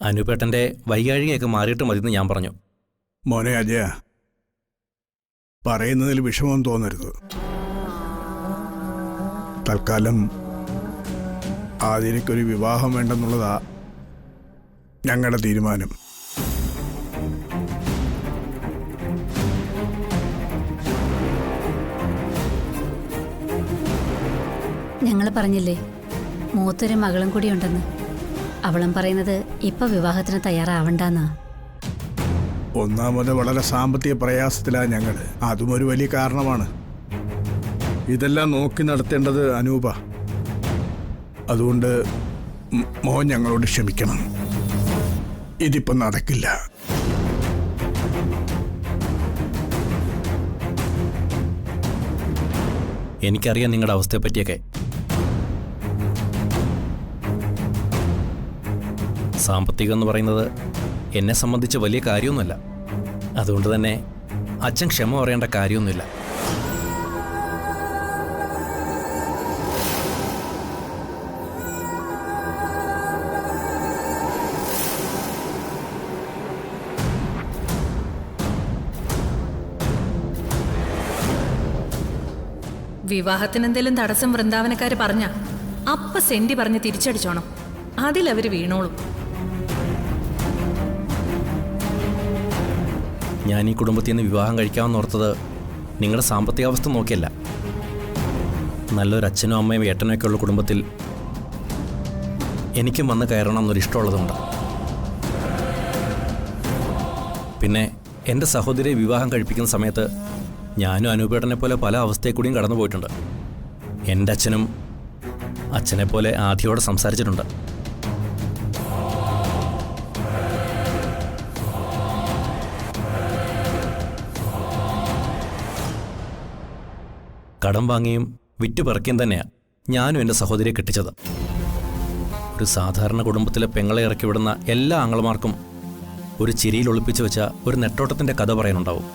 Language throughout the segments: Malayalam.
അനുപേട്ടൻ്റെ വൈകാഴികയൊക്കെ മാറിയിട്ട് മതിയെന്ന് ഞാൻ പറഞ്ഞു. മോനെ അജയ, പറയുന്നതിൽ വിഷമം തോന്നരുത്. തൽക്കാലം ആതിരയ്ക്കൊരു വിവാഹം വേണ്ടെന്നുള്ളതാ ഞങ്ങളുടെ തീരുമാനം. ഞങ്ങൾ പറഞ്ഞില്ലേ മൂത്തൊരു മകളും കൂടി ഉണ്ടെന്ന്. അവളും പറയുന്നത് ഇപ്പൊ വിവാഹത്തിന് തയ്യാറാവണ്ടെന്നാ. ഒന്നാമത് വളരെ സാമ്പത്തിക പ്രയാസത്തിലാണ് ഞങ്ങൾ. അതും ഒരു വലിയ കാരണമാണ്. ഇതെല്ലാം നോക്കി നടത്തേണ്ടത് അനൂപ. അതുകൊണ്ട് മോൻ ഞങ്ങളോട് ക്ഷമിക്കണം. ഇതിപ്പം നടക്കില്ല. എനിക്കറിയാം നിങ്ങളുടെ അവസ്ഥയെപ്പറ്റിയൊക്കെ. സാമ്പത്തികം എന്ന് പറയുന്നത് എന്നെ സംബന്ധിച്ച് വലിയ കാര്യമൊന്നുമല്ല. അതുകൊണ്ട് തന്നെ അച്ഛൻ ക്ഷമ പറയേണ്ട കാര്യമൊന്നുമില്ല. വിവാഹത്തിനെന്തെങ്കിലും തടസ്സം വൃന്ദാവനക്കാര് പറഞ്ഞ അപ്പ സെന്റി പറഞ്ഞ് തിരിച്ചടിച്ചോണം. അതിലവര് വീണോളും. ഞാൻ ഈ കുടുംബത്തിൽ നിന്ന് വിവാഹം കഴിക്കാമെന്ന് ഓർത്തത് നിങ്ങളുടെ സാമ്പത്തികാവസ്ഥ നോക്കിയല്ല. നല്ലൊരു അച്ഛനും അമ്മയും ഏട്ടനും ഒക്കെ ഉള്ള കുടുംബത്തിൽ എനിക്കും വന്ന് കയറണം എന്നൊരു ഇഷ്ടമുള്ളതുകൊണ്ട്. പിന്നെ എൻ്റെ സഹോദരിയെ വിവാഹം കഴിപ്പിക്കുന്ന സമയത്ത് ഞാനും അനൂപേട്ടനെ പോലെ പല അവസ്ഥയിൽ കൂടിയും കടന്നു പോയിട്ടുണ്ട്. എൻ്റെ അച്ഛനും അച്ഛനെപ്പോലെ ആദ്യയോടെ സംസാരിച്ചിട്ടുണ്ട്. കടം വാങ്ങിയും വിറ്റുപറക്കിയും തന്നെയാണ് ഞാനും എൻ്റെ സഹോദരിയെ കെട്ടിച്ചത്. ഒരു സാധാരണ കുടുംബത്തിലെ പെങ്ങളെ ഇറക്കി വിടുന്ന എല്ലാ ആങ്ങളമാർക്കും ഒരു ചിരിയിൽ ഒളിപ്പിച്ചു വെച്ച ഒരു നെട്ടോട്ടത്തിൻ്റെ കഥ പറയാനുണ്ടാവും.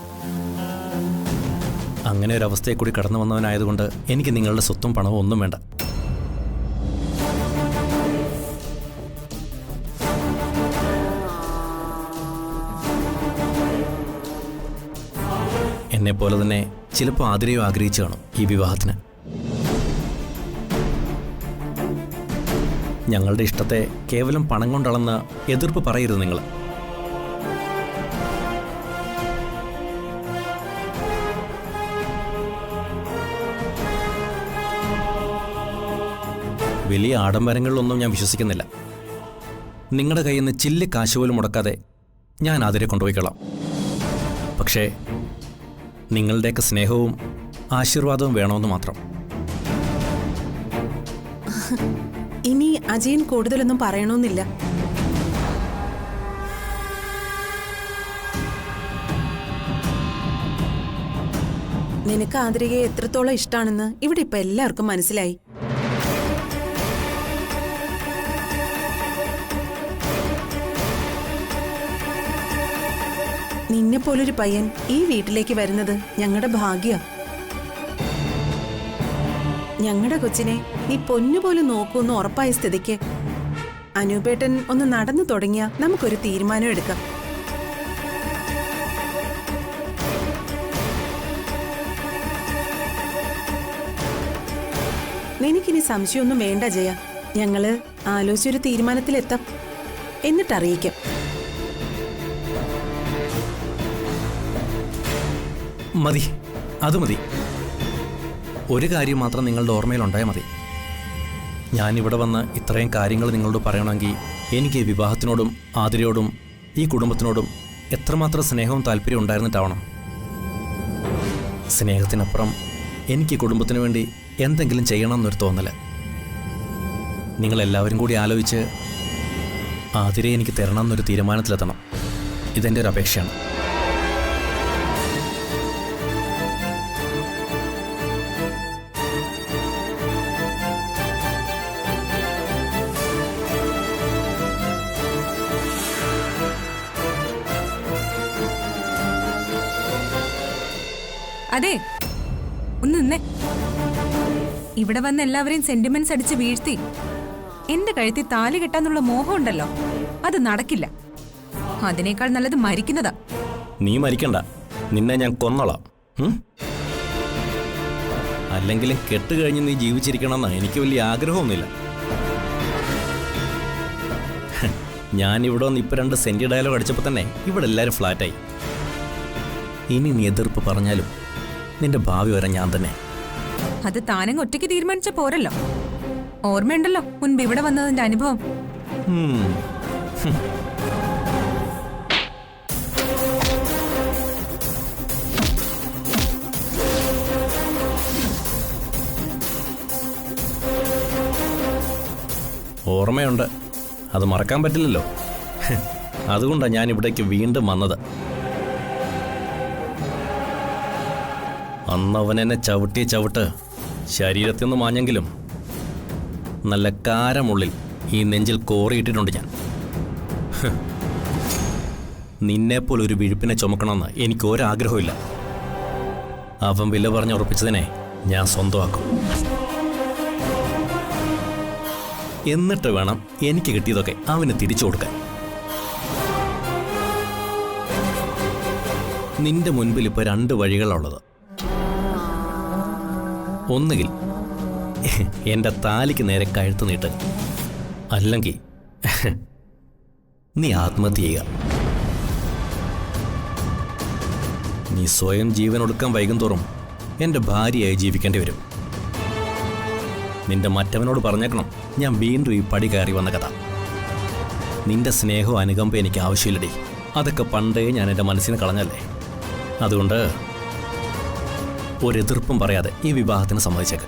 അങ്ങനെ ഒരു അവസ്ഥയെ കൂടി കടന്നു വന്നവനായതുകൊണ്ട് എനിക്ക് നിങ്ങളുടെ സ്വത്തും പണവും ഒന്നും വേണ്ട. എന്നെപ്പോലെ തന്നെ ചിലപ്പോൾ ആതിരയോ ആഗ്രഹിച്ചു കാണും ഈ വിവാഹത്തിന്. ഞങ്ങളുടെ ഇഷ്ടത്തെ കേവലം പണം കൊണ്ടളന്ന് എതിർപ്പ് പറയരുത് നിങ്ങൾ. വലിയ ആഡംബരങ്ങളിലൊന്നും ഞാൻ വിശ്വസിക്കുന്നില്ല. നിങ്ങളുടെ കയ്യിൽ നിന്ന് ചില്ല് കാശ് പോലും മുടക്കാതെ ഞാൻ ആതിരെ കൊണ്ടുപോയിക്കൊള്ളാം. പക്ഷേ നിങ്ങളുടെയൊക്കെ സ്നേഹവും ആശീർവാദവും വേണമെന്ന് മാത്രം. ഇനി അജയൻ കൂടുതലൊന്നും പറയണമെന്നില്ല. നിനക്ക് ആതിരയെ എത്രത്തോളം ഇഷ്ടാണെന്ന് ഇവിടെ ഇപ്പൊ എല്ലാവർക്കും മനസ്സിലായി. നിന്നെപ്പോലൊരു പയ്യൻ ഈ വീട്ടിലേക്ക് വരുന്നത് ഞങ്ങളുടെ ഭാഗ്യ. ഞങ്ങളുടെ കൊച്ചിനെ നീ പൊന്നുപോലെ നോക്കൂന്ന് ഉറപ്പായ സ്ഥിതിക്ക് അനൂപേട്ടൻ ഒന്ന് നടന്നു തുടങ്ങിയ നമുക്കൊരു തീരുമാനം എടുക്കാം. നിനക്കിനി സംശയമൊന്നും വേണ്ട ജയ. ഞങ്ങള് ആലോചിച്ചൊരു തീരുമാനത്തിലെത്താം, എന്നിട്ടറിയിക്കാം. മതി, അത് മതി. ഒരു കാര്യം മാത്രം നിങ്ങളുടെ ഓർമ്മയിലുണ്ടായാൽ മതി. ഞാനിവിടെ വന്ന് ഇത്രയും കാര്യങ്ങൾ നിങ്ങളോട് പറയണമെങ്കിൽ എനിക്ക് വിവാഹത്തിനോടും ആതിരയോടും ഈ കുടുംബത്തിനോടും എത്രമാത്രം സ്നേഹവും താല്പര്യവും ഉണ്ടായിരുന്നിട്ടാവണം. സ്നേഹത്തിനപ്പുറം എനിക്ക് കുടുംബത്തിന് വേണ്ടി എന്തെങ്കിലും ചെയ്യണമെന്നൊരു തോന്നല്. നിങ്ങളെല്ലാവരും കൂടി ആലോചിച്ച് ആതിരയെ എനിക്ക് തരണമെന്നൊരു തീരുമാനത്തിലെത്തണം. ഇതെൻ്റെ ഒരു അപേക്ഷയാണ്. അതെ, ഒന്ന് നിന്നേ. ഇവിടെ വന്ന് എല്ലാവരെയും സെന്റിമെന്റ്സ് അടിച്ച് വീഴ്ത്തി എന്റെ കഴുത്തിൽ താലി കെട്ടാന്നുള്ള മോഹം ഉണ്ടല്ലോ, അത് നടക്കില്ല. അതിനേക്കാൾ നല്ലത് മരിക്കുന്നതാ. നീ മരിക്കണ്ട, നിന്നെ ഞാൻ കൊന്നോളാം. അല്ലെങ്കിലും കെട്ട് കഴിഞ്ഞ് നീ ജീവിച്ചിരിക്കണമെന്ന് എനിക്ക് വലിയ ആഗ്രഹമൊന്നുമില്ല. ഞാൻ ഇവിടെ വന്ന് ഇപ്പം 2 സെന്റി ഡയലോഗ് അടിച്ചപ്പോൾ തന്നെ ഇവിടെ എല്ലാവരും ഫ്ലാറ്റായി. ഇനി നീ എതിർപ്പ് പറഞ്ഞാലും നിന്റെ ഭാവി വരെ ഞാൻ തന്നെ. അത് താനങ്ങ് ഒറ്റയ്ക്ക് തീരുമാനിച്ച പോരല്ലോ. ഓർമ്മയുണ്ടല്ലോ മുൻപ് ഇവിടെ വന്നതിന്റെ അനുഭവം. ഓർമ്മയുണ്ട്, അത് മറക്കാൻ പറ്റില്ലല്ലോ. അതുകൊണ്ടാണ് ഞാൻ ഇവിടേക്ക് വീണ്ടും വന്നത്. അന്നവൻ എന്നെ ചവിട്ടിയ ചവിട്ട് ശരീരത്തിൽ നിന്ന് മാഞ്ഞെങ്കിലും നല്ല കാരമുള്ളിൽ ഈ നെഞ്ചിൽ കോറിയിട്ടിട്ടുണ്ട് ഞാൻ. നിന്നെപ്പോലെ ഒരു വിഴുപ്പിനെ ചുമക്കണമെന്ന് എനിക്ക് ഒരാഗ്രഹമില്ല. അവൻ വില പറഞ്ഞ് ഉറപ്പിച്ചതിനെ ഞാൻ സ്വന്തമാക്കും. എന്നിട്ട് വേണം എനിക്ക് കിട്ടിയതൊക്കെ അവന് തിരിച്ചു കൊടുക്കാൻ. നിന്റെ മുൻപിൽ ഇപ്പോൾ 2 വഴികളുള്ളത്. ഒന്നുകിൽ എൻ്റെ താലിക്ക് നേരെ കഴുത്ത് നീട്ട്, അല്ലെങ്കിൽ നീ ആത്മഹത്യ ചെയ്യുക. നീ സ്വയം ജീവൻ ഒടുക്കാൻ വൈകും തോറും എൻ്റെ ഭാര്യയായി ജീവിക്കേണ്ടി വരും. നിന്റെ മറ്റവനോട് പറഞ്ഞേക്കണം ഞാൻ വീണ്ടും ഈ പടി കയറി വന്ന കഥ. നിന്റെ സ്നേഹവും അനുകമ്പയും എനിക്ക് ആവശ്യമില്ലടി. അതൊക്കെ പണ്ടേ ഞാൻ എൻ്റെ മനസ്സിന് കളഞ്ഞല്ലേ. അതുകൊണ്ട് ഒരെതിർപ്പും പറയാതെ ഈ വിവാഹത്തിന് സമ്മതിച്ചേക്ക്.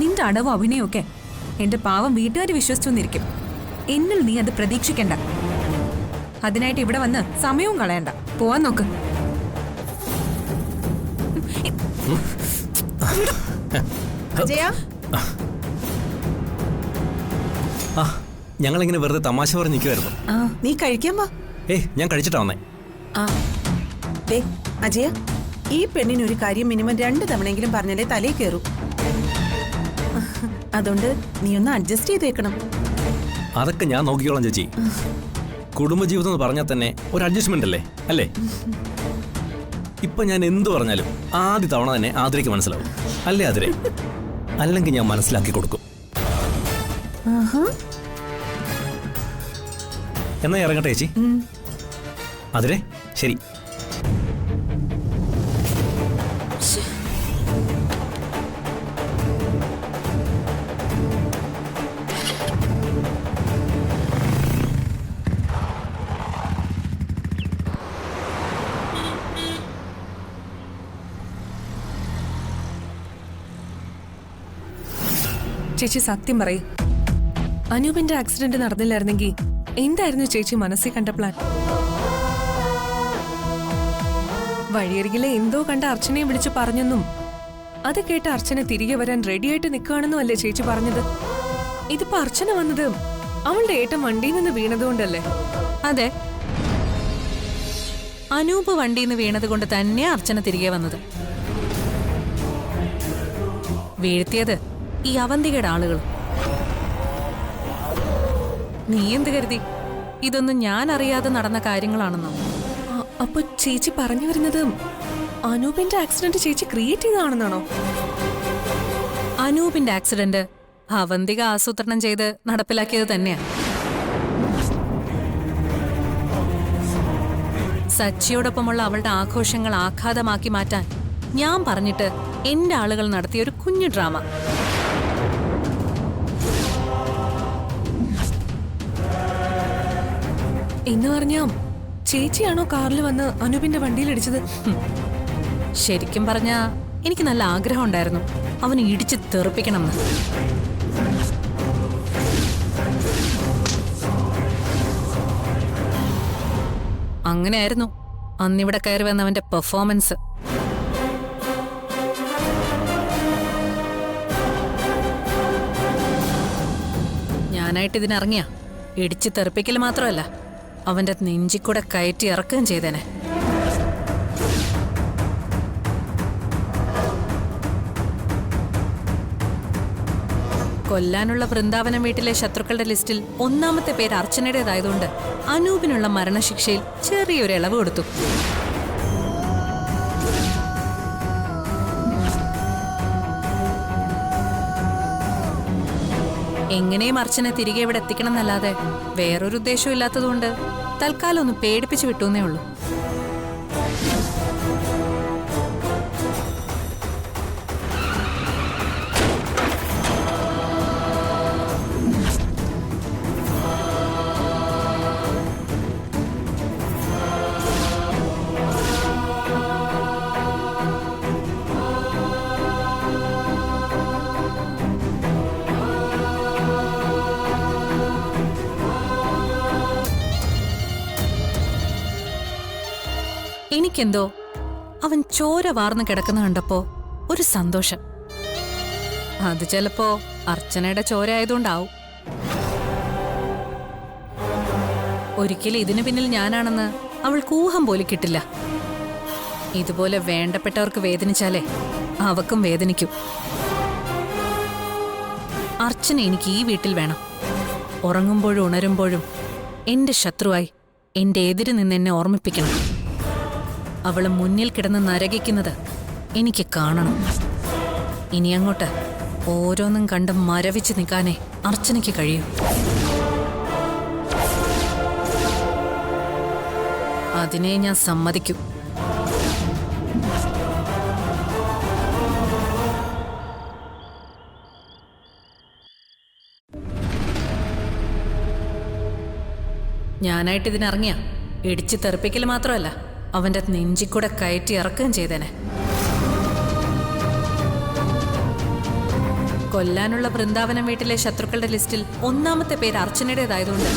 നിന്റെ അടവും അഭിനയൊക്കെ എന്റെ പാവം വീട്ടുകാർ വിശ്വസിച്ചൊന്നിരിക്കും. എന്നിൽ നീ അത് പ്രതീക്ഷിക്കണ്ട. അതിനായിട്ട് ഇവിടെ വന്ന് സമയവും കളയണ്ട. പോവാൻ നോക്ക്. അജയ, ആ, ഞങ്ങളിങ്ങനെ വെറുതെ തമാശ പറഞ്ഞ് നിൽക്കുമായിരുന്നു. നീ കഴിക്കാൻ വാ. ഞാൻ കഴിച്ചിട്ടാ വന്നേ. ദേ അജയ, ഈ പെണ്ണിനൊരു കാര്യം മിനിമം 2 തവണയെങ്കിലും പറഞ്ഞാലേ തലയിൽ കയറൂ. അതുകൊണ്ട് നീ ഒന്ന് അഡ്ജസ്റ്റ് ചെയ്തേക്കണം. അതൊക്കെ ഞാൻ നോക്കിക്കോളാം ചേച്ചി. കുടുംബജീവിതം എന്ന് പറഞ്ഞാൽ തന്നെ ഒരു അഡ്ജസ്റ്റ്മെന്റ് അല്ലേ? ഇപ്പൊ ഞാൻ എന്തു പറഞ്ഞാലും ആദ്യ തവണ തന്നെ ആതിരയ്ക്ക് മനസ്സിലാവും, അല്ലേ ആതിരെ? അല്ലെങ്കിൽ ഞാൻ മനസ്സിലാക്കി കൊടുക്കും. എന്നാ ഇറങ്ങട്ടെ ചേച്ചി. ആതിരെ, ശരി. ചേച്ചി സത്യം പറയും, അനൂപിന്റെ ആക്സിഡന്റ് നടന്നില്ലായിരുന്നെങ്കിൽ എന്തായിരുന്നു ചേച്ചി മനസ്സിൽ കണ്ട പ്ലാൻ? വഴിയരികിലെ എന്തോ കണ്ട അർച്ചനയെ വിളിച്ച് പറഞ്ഞെന്നും അത് കേട്ട് അർച്ചന തിരികെ വരാൻ റെഡിയായിട്ട് നിൽക്കുകയാണെന്നും അല്ലേ ചേച്ചി പറഞ്ഞത്? ഇതിപ്പോ അർച്ചന വന്നത് അവളുടെ ഏട്ടൻ വണ്ടിയിൽ നിന്ന് വീണതുകൊണ്ടല്ലേ? അതെ, അനൂപ് വണ്ടിയിൽ നിന്ന് വീണത് കൊണ്ട് തന്നെയാ അർച്ചന തിരികെ വന്നത്. വീഴ്ത്തിയത് ഈ അവന്തികയുടെ ആളുകൾ. നീ എന്ത് കരുതി ഇതൊന്നും ഞാൻ അറിയാതെ നടന്ന കാര്യങ്ങളാണെന്നോ? അപ്പൊ ചേച്ചി പറഞ്ഞു വരുന്നത് അനൂപിന്റെ ആക്സിഡന്റ് ചേച്ചി ക്രിയേറ്റ് ചെയ്തതാണെന്നാണോ? അനൂപിന്റെ ആക്സിഡന്റ് അവന്തിക ആസൂത്രണം ചെയ്ത് നടപ്പിലാക്കിയത് തന്നെയാ. സച്ചിയോടൊപ്പമുള്ള അവളുടെ ആഘോഷങ്ങൾ ആഘാതമാക്കി മാറ്റാൻ ഞാൻ പറഞ്ഞിട്ട് എന്റെ ആളുകൾ നടത്തിയ ഒരു കുഞ്ഞു ഡ്രാമ. എന്ന് പറഞ്ഞാ ചേച്ചിയാണോ കാറിൽ വന്ന് അനൂപിന്റെ വണ്ടിയിൽ ഇടിച്ചത്? ശരിക്കും പറഞ്ഞാ എനിക്ക് നല്ല ആഗ്രഹം ഉണ്ടായിരുന്നു അവന് ഇടിച്ച് തെറിപ്പിക്കണമെന്ന്. അങ്ങനെയായിരുന്നു അന്നിവിടെ കയറി വന്നവന്റെ പെർഫോമൻസ്. ഞാനായിട്ട് ഇതിനിറങ്ങിയ ഇടിച്ച് തെറിപ്പിക്കൽ മാത്രമല്ല, അവന്റെ നെഞ്ചിക്കൂടെ കയറ്റി ഇറക്കുകയും ചെയ്തേനെ. കൊല്ലാനുള്ള വൃന്ദാവനം വീട്ടിലെ ശത്രുക്കളുടെ ലിസ്റ്റിൽ ഒന്നാമത്തെ പേര് അർച്ചനയുടേതായതുകൊണ്ട് അനൂപിനുള്ള മരണശിക്ഷയിൽ ചെറിയൊരു ഇളവ് കൊടുത്തു. എങ്ങനെയും അർച്ചന തിരികെ ഇവിടെ എത്തിക്കണം എന്നല്ലാതെ വേറൊരു ഉദ്ദേശവും ഇല്ലാത്തതുകൊണ്ട് തൽക്കാലം ഒന്ന് പേടിപ്പിച്ചു വിട്ടുന്നേ ഉള്ളൂ. എനിക്കെന്തോ അവൻ ചോര വാർന്നു കിടക്കുന്ന കണ്ടപ്പോ ഒരു സന്തോഷം. അത് ചിലപ്പോ അർച്ചനയുടെ ചോര ആയതുകൊണ്ടാവും. ഒരിക്കലും ഇതിനു പിന്നിൽ ഞാനാണെന്ന് അവൾക്ക് ഊഹം പോലും കിട്ടില്ല. ഇതുപോലെ വേണ്ടപ്പെട്ടവർക്ക് വേദനിച്ചാലേ അവക്കും വേദനിക്കും. അർച്ചന എനിക്ക് ഈ വീട്ടിൽ വേണം. ഉറങ്ങുമ്പോഴും ഉണരുമ്പോഴും എന്റെ ശത്രുവായി എന്റെ എതിര് നിന്ന് എന്നെ ഓർമ്മിപ്പിക്കണം. അവള് മുന്നിൽ കിടന്ന് നരകിക്കുന്നത് എനിക്ക് കാണണം. ഇനി അങ്ങോട്ട് ഓരോന്നും കണ്ട് മരവിച്ച് നിൽക്കാനേ അർച്ചനയ്ക്ക് കഴിയൂ. അതിനെ ഞാൻ സമ്മതിക്കൂ. ഞാനായിട്ട് ഇതിനിറങ്ങിയ ഇടിച്ചു തെറിപ്പിക്കൽ മാത്രമല്ല, അവന്റെ നെഞ്ചിക്കൂടെ കയറ്റി ഇറക്കുകയും ചെയ്തേനെ. കൊല്ലാനുള്ള വൃന്ദാവനം വീട്ടിലെ ശത്രുക്കളുടെ ലിസ്റ്റിൽ ഒന്നാമത്തെ പേര് അർച്ചനയുടേതായതുകൊണ്ട്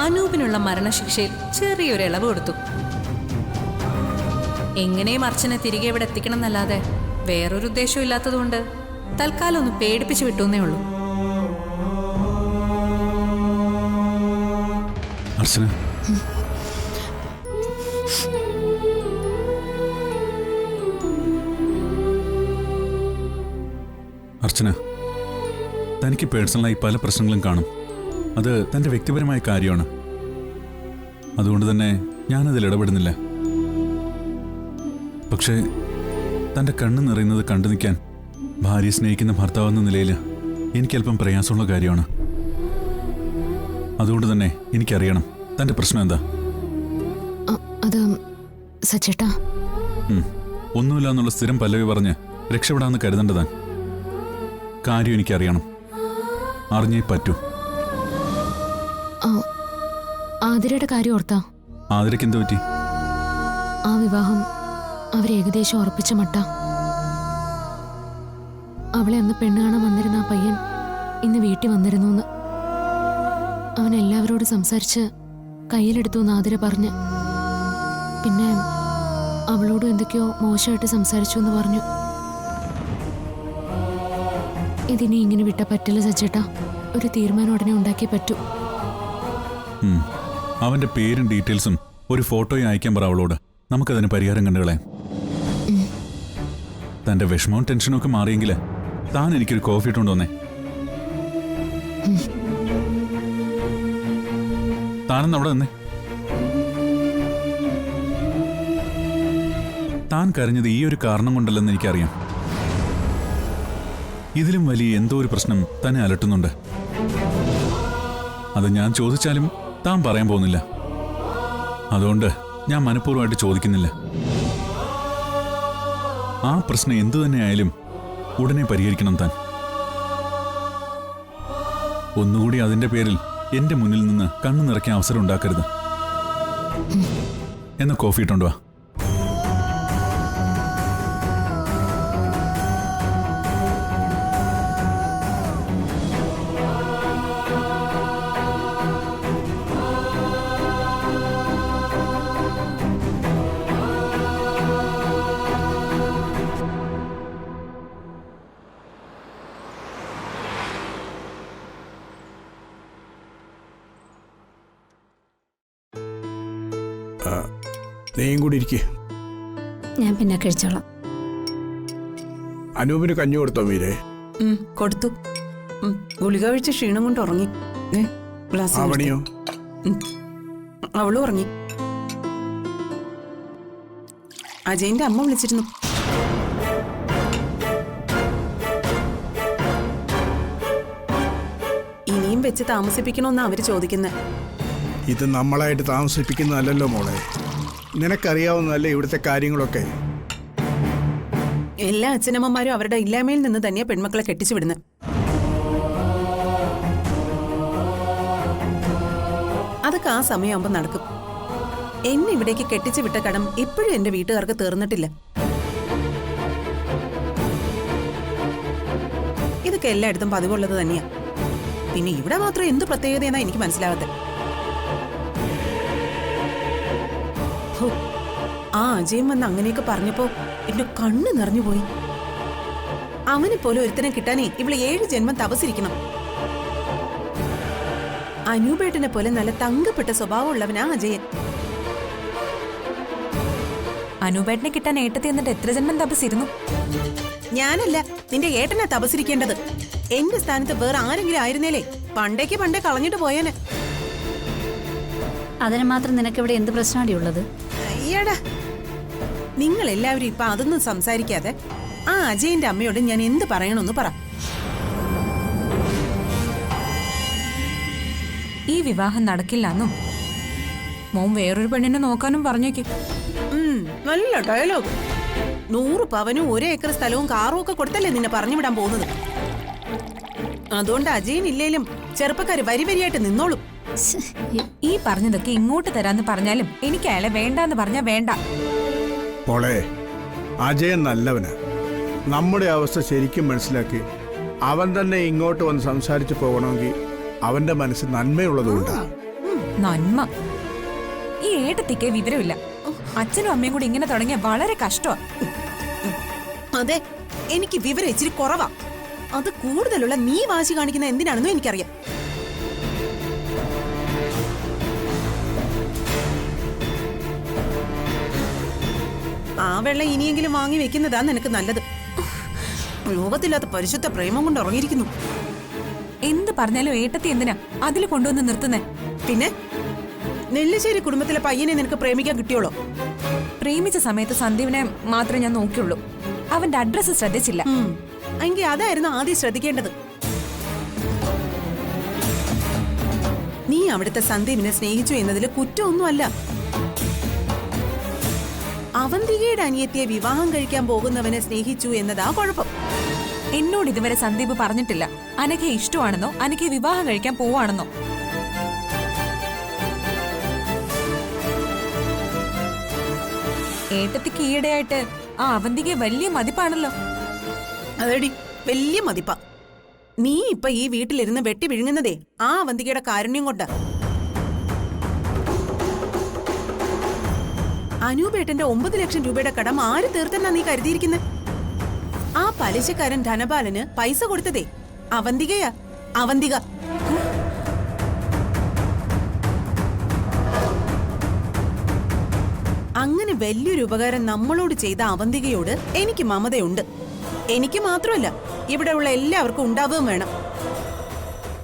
അനൂപിനുള്ള മരണശിക്ഷയിൽ ചെറിയൊരു ഇളവ് കൊടുത്തു. എങ്ങനെയും അർച്ചന തിരികെ ഇവിടെ എത്തിക്കണം എന്നല്ലാതെ വേറൊരു ഉദ്ദേശവും ഇല്ലാത്തതുകൊണ്ട് തൽക്കാലം ഒന്ന് പേടിപ്പിച്ചു വിട്ടുന്നേ ഉള്ളൂ. അർച്ചന, അർച്ചന, തനിക്ക് പേഴ്സണലായി പല പ്രശ്നങ്ങളും കാണും. അത് തൻ്റെ വ്യക്തിപരമായ കാര്യമാണ്. അതുകൊണ്ട് തന്നെ ഞാനതിൽ ഇടപെടുന്നില്ല. പക്ഷേ തൻ്റെ കണ്ണ് നിറയുന്നത് കണ്ടു നിൽക്കാൻ ഭാര്യയെ സ്നേഹിക്കുന്ന ഭർത്താവെന്ന നിലയിൽ എനിക്കല്പം പ്രയാസമുള്ള കാര്യമാണ്. അതുകൊണ്ട് തന്നെ എനിക്കറിയണം തൻ്റെ പ്രശ്നം എന്താ. അത് സച്ചേട്ടാ, ഒന്നുമില്ല എന്നുള്ള സ്ഥിരം പല്ലവി പറഞ്ഞ് രക്ഷപ്പെടാമെന്ന് കരുതേണ്ടതാൻ. കാര്യം എനിക്കറിയണം, അറിഞ്ഞേ പറ്റൂ. ആതിരയുടെ കാര്യം ഓർത്താ? ആതിരയ്ക്ക് എന്ത് പറ്റി? ആ വിവാഹം അവരേകദേശം ഉറപ്പിച്ച മട്ട. അവളെ അന്ന് പെണ്ണ് കാണാൻ വന്നിരുന്ന ആ പയ്യൻ ഇന്ന് വീട്ടിൽ വന്നിരുന്നു. അവൻ എല്ലാവരോടും സംസാരിച്ച് കയ്യിലെടുത്തു എന്ന് ആതിര പറഞ്ഞ്. പിന്നെ അവളോടും എന്തൊക്കെയോ മോശമായിട്ട് സംസാരിച്ചു എന്ന് പറഞ്ഞു. ഇതിനി ഇങ്ങനെ വിട്ടാ പറ്റില്ല സച്ചേട്ടാ. ഒരു തീരുമാനം ഉടനെ ഉണ്ടാക്കിയേ പറ്റൂ. അവന്റെ പേരും ഡീറ്റെയിൽസും ഒരു ഫോട്ടോയും അയക്കാൻ പറ അവളോട്. നമുക്കതിന് പരിഹാരം കണ്ടുകളയാം. തന്റെ വിഷമവും ടെൻഷനും ഒക്കെ മാറിയെങ്കിൽ താൻ എനിക്കൊരു കോഫി ഇട്ടുകൊണ്ട് വന്നേ. താനെന്ന് അവിടെ നിന്നേ. താൻ കരഞ്ഞത് ഈ ഒരു കാരണം കൊണ്ടല്ലെന്ന് എനിക്കറിയാം. ഇതിലും വലിയ എന്തോ ഒരു പ്രശ്നം തന്നെ അലട്ടുന്നുണ്ട്. അത് ഞാൻ ചോദിച്ചാലും താൻ പറയാൻ പോകുന്നില്ല. അതുകൊണ്ട് ഞാൻ മനഃപൂർവ്വമായിട്ട് ചോദിക്കുന്നില്ല. ആ പ്രശ്നം എന്തു തന്നെയായാലും ഉടനെ പരിഹരിക്കണം താൻ. ഒന്നുകൂടി അതിന്റെ പേരിൽ എന്റെ മുന്നിൽ നിന്ന് കണ്ണു നിറയ്ക്കാൻ അവസരം ഉണ്ടാക്കരുത്. എന്നാ കോഫി ഇട്ടുണ്ടോ? നീയും കൂടി ഇരിക്കേ. ഞാൻ പിന്നെ കഴിച്ചോളാം. അനൂപിന് കഞ്ഞി കൊടുത്തോ മീരേ? കൊടുത്തു. ഗുളിക കഴിച്ച ക്ഷീണം കൊണ്ട് ഉറങ്ങി. ദേ, ഗ്ലാസ് എടുത്ത്. ആവണിയോ? അവളും ഉറങ്ങി. അജയന്റെ അമ്മ വിളിച്ചിരുന്നു. ഇനിയും വെച്ച് താമസിപ്പിക്കണമെന്നാ അവര് ചോദിക്കുന്നത്. ഇത് നമ്മളായിട്ട് താമസിപ്പിക്കുന്നതല്ലല്ലോ മോളെ. നിനക്കറിയാവുന്നതല്ലേ ഇവിടുത്തെ കാര്യങ്ങളൊക്കെ. എല്ലാ അച്ഛനമ്മമാരും അവരുടെ ഇല്ലായ്മയിൽ നിന്ന് തന്നെയാ പെൺമക്കളെ കെട്ടിച്ചു വിടുന്നത്. അതൊക്കെ ആ സമയമാകുമ്പോൾ നടക്കും. എന്നെ ഇവിടേക്ക് കെട്ടിച്ചു വിട്ട കടം ഇപ്പോഴും എന്റെ വീട്ടുകാർക്ക് തീർന്നിട്ടില്ല. ഇതൊക്കെ എല്ലായിടത്തും പതിവുള്ളത് തന്നെയാ. പിന്നെ ഇവിടെ മാത്രം എന്ത് പ്രത്യേകതയെന്നാ എനിക്ക് മനസ്സിലാവാത്തെ. ആ അജയം വന്ന് അങ്ങനെയൊക്കെ പറഞ്ഞപ്പോ എന്റെ കണ്ണ് നിറഞ്ഞുപോയി. അവനെ പോലെ ഒരുത്തനെ കിട്ടാനേ ഇവള് 7 ജന്മം തപസിരിക്കണം. അനൂപേട്ടനെ പോലെ നല്ല തങ്കപ്പെട്ട സ്വഭാവമുള്ളവനാ അജയൻ. അനൂപേട്ടനെ കിട്ടാൻ ഏട്ടത്തി എന്നിട്ട് എത്ര ജന്മം തപസിരുന്നു? ഞാനല്ല, നിന്റെ ഏട്ടനാ തപസിരിക്കേണ്ടത്. എന്റെ സ്ഥാനത്ത് വേറെ ആരെങ്കിലും ആയിരുന്നേലേ പണ്ടേ കളഞ്ഞിട്ട് പോയേനെ. അതിന് മാത്രം നിനക്കിവിടെ എന്ത് പ്രശ്നമാടി ഉള്ളത്? അയ്യടാ, നിങ്ങൾ എല്ലാവരും ഇപ്പൊ അതൊന്നും സംസാരിക്കാതെ ആ അജയന്റെ അമ്മയോട് ഞാൻ എന്ത് പറയണമെന്ന് പറ. ഈ വിവാഹം നടക്കില്ലെന്നും മോൻ വേറൊരു പെണ്ണിനെ നോക്കാനും പറഞ്ഞേക്ക്. നല്ല ഡയലോഗ്. 100 പവനും 1 ഏക്കർ സ്ഥലവും കാറും ഒക്കെ കൊടുത്തല്ലേ നിന്നെ പറഞ്ഞു വിടാൻ പോകുന്നത്. അതുകൊണ്ട് അജയൻ ഇല്ലേലും ചെറുപ്പക്കാര് വരി വരിയായിട്ട് നിന്നോളും. ഈ പറഞ്ഞതൊക്കെ ഇങ്ങോട്ട് തരാന്ന് പറഞ്ഞാലും എനിക്ക് അയാളെ വേണ്ടാന്ന് പറഞ്ഞാ വേണ്ട. മോളെ, അജയൻ നല്ലവന്. നമ്മുടെ അവസ്ഥ ശരിക്കും മനസ്സിലാക്കി അവൻ തന്നെ ഇങ്ങോട്ട് വന്ന് സംസാരിച്ചു പോകണമെങ്കിൽ അവന്റെ മനസ്സിൽ നന്മയുള്ളതുകൊണ്ടാണ്. നന്മ? ഈ ഏട്ടത്തിക്ക് വിവരമില്ല. അച്ഛനും അമ്മയും കൂടി ഇങ്ങനെ തുടങ്ങിയ വളരെ കഷ്ടമാ. അതെ, എനിക്ക് വിവരം ഇച്ചിരി കുറവാ. അത് കൂടുതലുള്ള നീ വാശി കാണിക്കുന്ന എന്തിനാണെന്നും എനിക്കറിയാം. ആ വെള്ളം ഇനിയെങ്കിലും വാങ്ങി വെക്കുന്നതാ നിനക്ക് നല്ലത്. രൂപത്തില്ലാത്ത പരിശുദ്ധ പ്രേമം കൊണ്ട് ഉറങ്ങിയിരിക്കുന്നു. എന്ത് പറഞ്ഞാലും ഏട്ടത്തി എന്തിനാ അതിൽ കൊണ്ടുവന്ന് നിർത്തുന്നേ? പിന്നെ നെല്ലിശ്ശേരി കുടുംബത്തിലെ പയ്യനെ നിനക്ക് പ്രേമിക്കാൻ കിട്ടിയോളോ? പ്രേമിച്ച സമയത്ത് സന്ദീപിനെ മാത്രമേ ഞാൻ നോക്കിയുള്ളൂ. അവന്റെ അഡ്രസ് ശ്രദ്ധിച്ചില്ല. എങ്കിൽ അതായിരുന്നു ആദ്യം ശ്രദ്ധിക്കേണ്ടത്. നീ അവിടുത്തെ സന്ദീപിനെ സ്നേഹിച്ചു എന്നതിൽ കുറ്റമൊന്നുമല്ല. അവന്തികയുടെ അനിയത്തിയെ വിവാഹം കഴിക്കാൻ പോകുന്നവനെ സ്നേഹിച്ചു എന്നതാ കുഴപ്പം. എന്നോട് ഇതുവരെ സന്ദീപ് പറഞ്ഞിട്ടില്ല അനഘയെ ഇഷ്ടമാണെന്നോ അനഘയെ വിവാഹം കഴിക്കാൻ പോവാണെന്നോ. ഏട്ടത്തിക്ക് ഈയിടെയായിട്ട് ആ അവന്തികയെ വലിയ മതിപ്പാണല്ലോ. അതെടി, വലിയ മതിപ്പാ. നീ ഇപ്പൊ ഈ വീട്ടിലിരുന്ന് വെട്ടി വിഴുങ്ങുന്നതേ ആ അവന്തികയുടെ കാരുണ്യം കൊണ്ടാ. അനൂപേട്ടന്റെ 9 ലക്ഷം രൂപയുടെ കടം ആര് തീർത്തെന്നാ നീ കരുതിയിരിക്കുന്നത്? ആ പലിശക്കാരൻ ധനപാലന് പൈസ കൊടുത്തതേ അവന്തികയാ. അവന്തിക അങ്ങനെ വലിയൊരു ഉപകാരം നമ്മളോട് ചെയ്ത അവന്തികയോട് എനിക്ക് മമതയുണ്ട്. എനിക്ക് മാത്രമല്ല, ഇവിടെയുള്ള എല്ലാവർക്കും ഉണ്ടാവുകയും വേണം.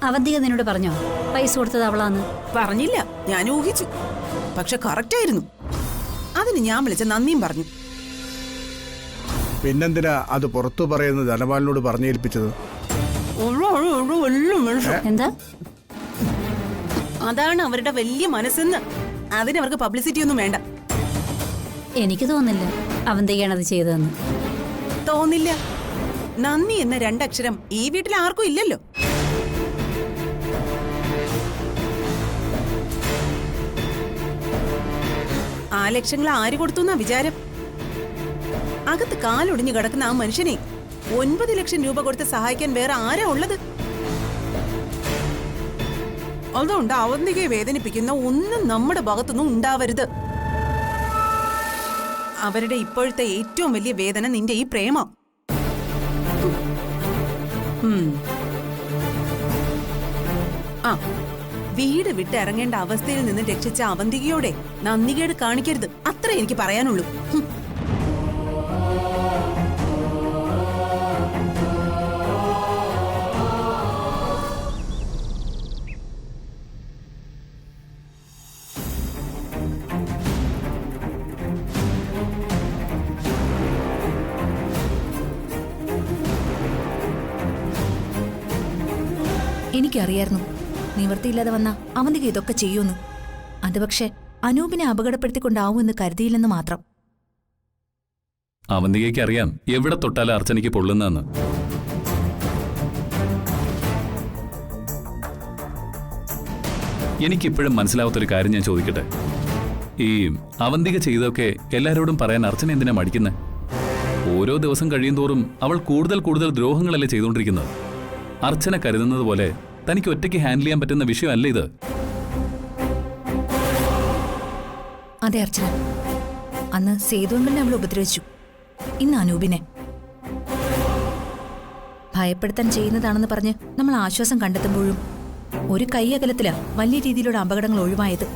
അവന്തിക നിന്നോട് പറഞ്ഞോ പൈസ കൊടുത്തത് അവളാന്ന്? പറഞ്ഞില്ല, ഞാൻ ഊഹിച്ചു. പക്ഷെ കറക്റ്റായിരുന്നു. അതിന് ഞാൻ വിളിച്ച നന്ദിയും പറഞ്ഞു. പിന്നെന്തിനാ അത് പുറത്തു പറയുന്നത് ധനപാലനോട് പറഞ്ഞേൽപ്പിച്ചത്? എന്താ? അതാണ് അവരുടെ വലിയ മനസ്സെന്ന്. അതിനവർക്ക് പബ്ലിസിറ്റി ഒന്നും വേണ്ട. എനിക്ക് തോന്നില്ല അവന്തികയാണ് അത് ചെയ്തതെന്ന്. തോന്നില്ല. നന്ദി എന്ന 2 അക്ഷരം ഈ വീട്ടിൽ ആർക്കും ഇല്ലല്ലോ. ആ ലക്ഷങ്ങൾ ആര് കൊടുത്തു എന്നാ വിചാരം? അകത്ത് കാലൊടിഞ്ഞു കിടക്കുന്ന ആ മനുഷ്യനെ 9 ലക്ഷം രൂപ കൊടുത്ത് സഹായിക്കാൻ വേറെ ആരാ ഉള്ളത്? അതുകൊണ്ട് അവന്തികയെ വേദനിപ്പിക്കുന്ന ഒന്നും നമ്മുടെ ഭാഗത്തൊന്നും ഉണ്ടാവരുത്. അവരുടെ ഇപ്പോഴത്തെ ഏറ്റവും വലിയ വേദന നിന്റെ ഈ പ്രേമ. ആ വീട് വിട്ട് ഇറങ്ങേണ്ട അവസ്ഥയിൽ നിന്ന് രക്ഷിച്ച അവന്തികയോടെ നന്ദികേട് കാണിക്കരുത്. അത്ര എനിക്ക് പറയാനുള്ളൂ. എനിക്കറിയായിരുന്നു നിവൃത്തിയില്ലാതെ വന്ന അവന്തിക ഇതൊക്കെ ചെയ്യുമെന്ന്. അത് പക്ഷെ അനൂപിനെ അപകടപ്പെടുത്തിക്കൊണ്ടാവുമെന്ന് കരുതിയില്ലെന്ന് മാത്രം. അവന്തികയ്ക്ക് അറിയാം എവിടെ തൊട്ടാലും അർച്ചനയ്ക്ക് പൊള്ളുന്നെന്ന്. എനിക്കിപ്പോഴും മനസ്സിലാവാത്തൊരു കാര്യം ഞാൻ ചോദിക്കട്ടെ. ഈ അവന്തിക ചെയ്തൊക്കെ എല്ലാവരോടും പറയാൻ അർച്ചന എന്തിനാ മടിക്കുന്നത്? ഓരോ ദിവസം കഴിയും തോറും അവൾ കൂടുതൽ കൂടുതൽ ദ്രോഹങ്ങളല്ലേ ചെയ്തുകൊണ്ടിരിക്കുന്നത്. അർച്ചന കരുതുന്നത് പോലെ തനിക്ക് ഒറ്റയ്ക്ക് ഹാൻഡിൽ ചെയ്യാൻ പറ്റുന്ന വിഷയമല്ല ഇത്. അതെ അർച്ചന, അന്ന് സേതുവെങ്കിലിനെ അവൾ ഉപദ്രവിച്ചു, ഇന്ന് അനൂപിനെ. ഭയപ്പെടുത്താൻ ചെയ്യുന്നതാണെന്ന് പറഞ്ഞ് നമ്മൾ ആശ്വാസം കണ്ടെത്തുമ്പോഴും ഒരു കൈയകലത്തിലാ വലിയ രീതിയിലുള്ള അപകടങ്ങൾ ഒഴിവായത്.